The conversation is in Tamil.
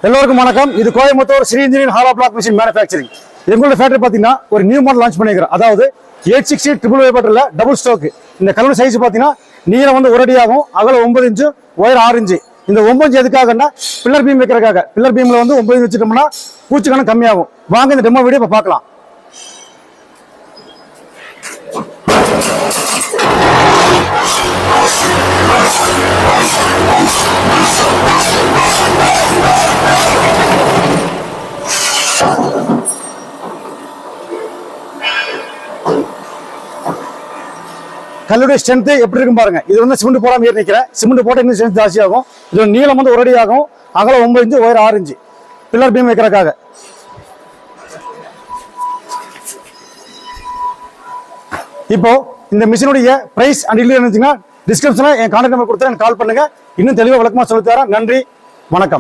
எல்லோருக்கும் வணக்கம். இது Coimbatore Sri engineering hollow block machine manufacturing. எங்களோட ஃபேக்டரி பார்த்தீங்கன்னா ஒரு நியூ மாடல் லான்ச் பண்ணிக்கிறோம். அதாவது 860 triple பேட்டர்ல டபுள் ஸ்டோக். இந்த கலர் சைஸ் பார்த்தீங்கன்னா நீளம் வந்து 1 அடி ஆகும், அகலம் 9 இன்ச்சு, உயரம் 6 இன்ச்சு. இந்த 9 இன்ச்சு எதுக்காகன்னா பில்லர் பீம் வைக்கிறதுக்காக. பில்லர் பீம்ல வந்து 9 இன்ச்சு வச்சுட்டோம்னா பூச்சிக்கணம் கம்மியாகும். வாங்க இந்த டெமோ வீடியோ இப்போ பார்க்கலாம். கல்லுடைய ஸ்ட்ரென்த் எப்படி இருக்கும் பாருங்க. இது வந்து சிமெண்ட் போடாம ஏறி நிற்கிறேன். சிமெண்ட் போட்ட இன்னும் ஸ்ட்ரென்த் ஜாஸ்தி ஆகும். இதோட நீளம் வந்து 1 அடி ஆகும், அகலம் 9 இன்ச்சு, உயரம் 6 இன்ச்சு. பில்லர் பீம் வைக்கிறதுக்காக. இப்போ இந்த மிஷினுடைய பிரைஸ் அண்ட் டீடைல் இருந்துச்சுன்னா டிஸ்கிரிப்ஷன்ல என் கான்டாக்ட் நம்பர் கொடுத்து எனக்கு கால் பண்ணுங்க. இன்னும் தெளிவாக விளக்கமா சொல்லி தரேன். நன்றி, வணக்கம்.